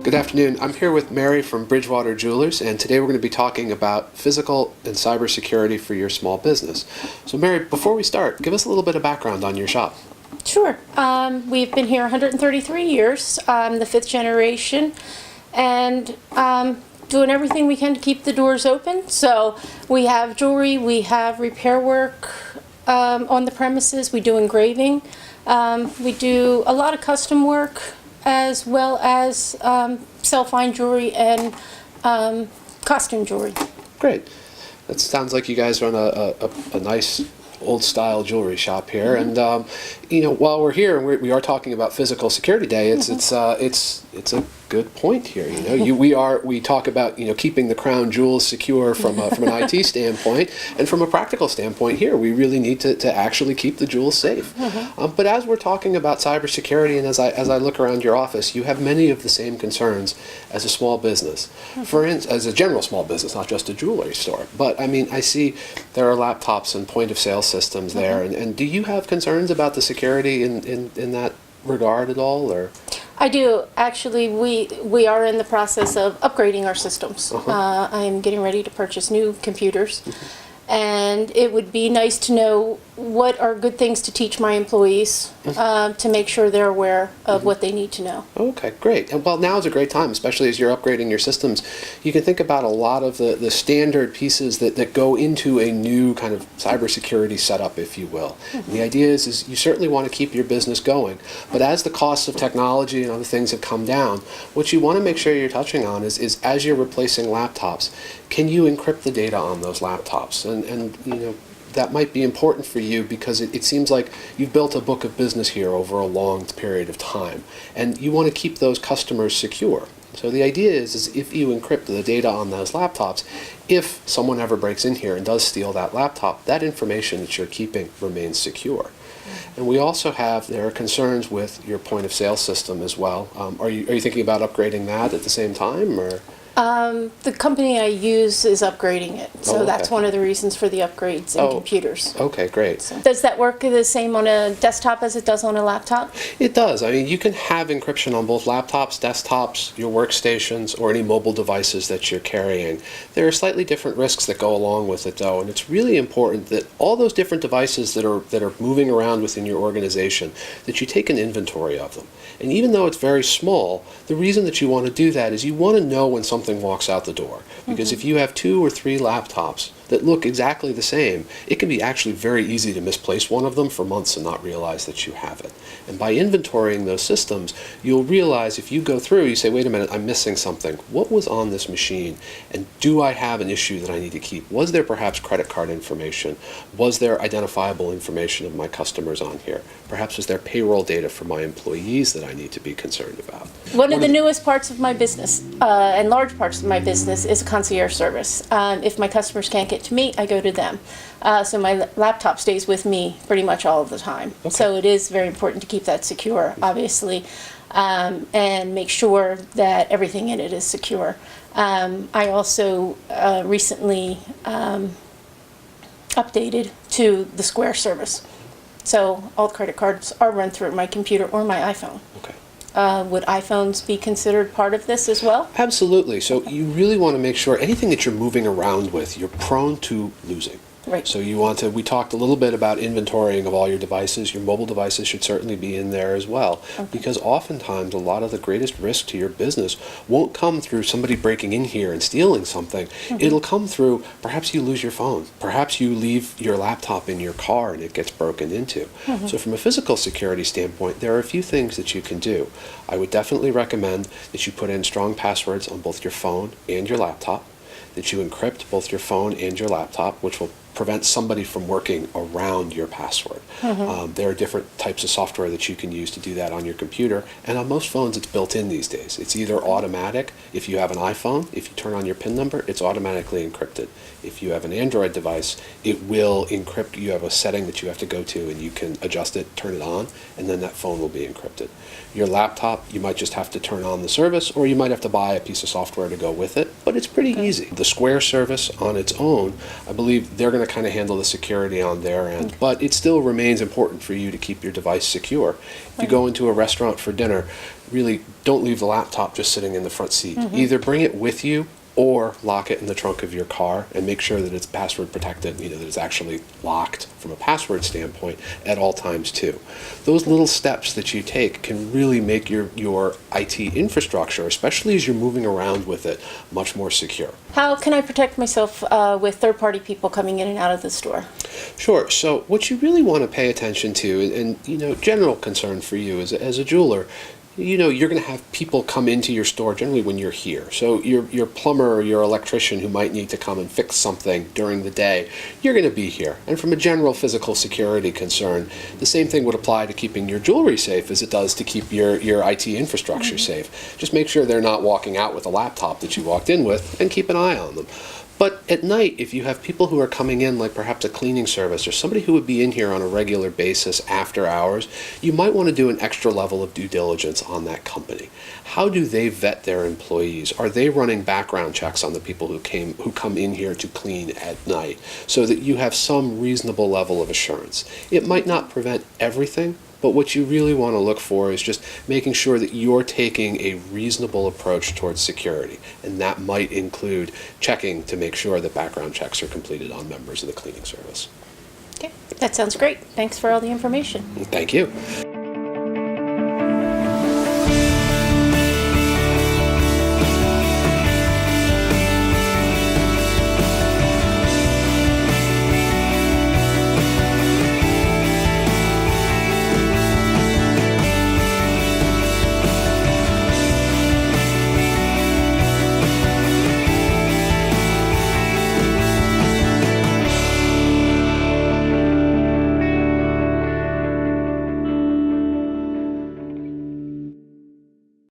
Good afternoon. I'm here with Mary from Bridgewater Jewelers, and today we're going to be talking about physical and cybersecurity for your small business. So Mary, before we start, give us a little bit of background on your shop. Sure. We've been here 133 years, the fifth generation, and doing everything we can to keep the doors open. So we have jewelry, we have repair work on the premises, we do engraving, we do a lot of custom work, as well as sell fine jewelry and costume jewelry. Great. That sounds like you guys run a nice old-style jewelry shop here. Mm-hmm. And while we're here and we are talking about Physical Security Day, it's a good point here. We talk about keeping the crown jewels secure from an IT standpoint, and from a practical standpoint here, we really need to actually keep the jewels safe. Mm-hmm. But as we're talking about cybersecurity, and as I look around your office, you have many of the same concerns as a small business. Mm-hmm. For instance, as a general small business, not just a jewelry store. But I mean, I see there are laptops and point-of-sale systems there, Mm-hmm. and do you have concerns about the security in that regard at all, or? I do. Actually, we are in the process of upgrading our systems. I am getting ready to purchase new computers. And it would be nice to know what are good things to teach my employees to make sure they're aware of what they need to know. Okay, great. And well, now is a great time, especially as you're upgrading your systems. You can think about a lot of the standard pieces that go into a new kind of cybersecurity setup, if you will. And the idea is you certainly want to keep your business going, but as the costs of technology and other things have come down, what you want to make sure you're touching on is as you're replacing laptops, can you encrypt the data on those laptops? And that might be important for you because it seems like you've built a book of business here over a long period of time, and you want to keep those customers secure. So the idea is if you encrypt the data on those laptops, if someone ever breaks in here and does steal that laptop, that information that you're keeping remains secure. And we also there are concerns with your point of sale system as well. Are you thinking about upgrading that at the same time, or? The company I use is upgrading it, so okay. that's one of the reasons for the upgrades in computers. Okay, great. So, does that work the same on a desktop as it does on a laptop? It does. I mean, you can have encryption on both laptops, desktops, your workstations, or any mobile devices that you're carrying. There are slightly different risks that go along with it, though, and it's really important that all those different devices that are moving around within your organization, that you take an inventory of them. And even though it's very small, the reason that you want to do that is you want to know when something walks out the door. Because if you have 2 or 3 laptops that look exactly the same, it can be actually very easy to misplace one of them for months and not realize that you have it. And by inventorying those systems, you'll realize if you go through, you say, wait a minute, I'm missing something. What was on this machine? And do I have an issue that I need to keep? Was there perhaps credit card information? Was there identifiable information of my customers on here? Perhaps was there payroll data for my employees that I need to be concerned about? One of the newest parts of my business, and large parts of my business, is concierge service. If my customers can't get to me, I go to them. So my laptop stays with me pretty much all of the time. Okay. So it is very important to keep that secure, obviously, and make sure that everything in it is secure. I also recently updated to the Square service. So all credit cards are run through my computer or my iPhone. Okay. Would iPhones be considered part of this as well? Absolutely. So you really want to make sure anything that you're moving around with, you're prone to losing. Right. So we talked a little bit about inventorying of all your devices. Your mobile devices should certainly be in there as well. Okay. Because oftentimes a lot of the greatest risk to your business won't come through somebody breaking in here and stealing something. It'll come through perhaps you lose your phone. Perhaps you leave your laptop in your car and it gets broken into. So from a physical security standpoint, there are a few things that you can do. I would definitely recommend that you put in strong passwords on both your phone and your laptop, that you encrypt both your phone and your laptop, which will prevent somebody from working around your password. There are different types of software that you can use to do that on your computer, and on most phones it's built in these days. It's either automatic. If you have an iPhone, if you turn on your PIN number, it's automatically encrypted. If you have an Android device, it will encrypt. You have a setting that you have to go to, and you can adjust it, turn it on, and then that phone will be encrypted. Your laptop, you might just have to turn on the service, or you might have to buy a piece of software to go with it, but it's pretty easy. The Square service on its own, I believe they're going to kind of handle the security on their end, but it still remains important for you to keep your device secure. If you go into a restaurant for dinner, really don't leave the laptop just sitting in the front seat. Either bring it with you or lock it in the trunk of your car and make sure that it's password protected, that it's actually locked from a password standpoint at all times too. Those little steps that you take can really make your IT infrastructure, especially as you're moving around with it, much more secure. How can I protect myself with third-party people coming in and out of the store? Sure. So what you really want to pay attention to, and general concern for you as a jeweler, you're going to have people come into your store generally when you're here. So your plumber or your electrician who might need to come and fix something during the day, you're going to be here. And from a general physical security concern, the same thing would apply to keeping your jewelry safe as it does to keep your IT infrastructure safe. Just make sure they're not walking out with a laptop that you walked in with, and keep an eye on them. But at night, if you have people who are coming in, like perhaps a cleaning service or somebody who would be in here on a regular basis after hours, you might want to do an extra level of due diligence on that company. How do they vet their employees? Are they running background checks on the people who come in here to clean at night, so that you have some reasonable level of assurance? It might not prevent everything, but what you really want to look for is just making sure that you're taking a reasonable approach towards security. And that might include checking to make sure that background checks are completed on members of the cleaning service. Okay, that sounds great. Thanks for all the information. Thank you.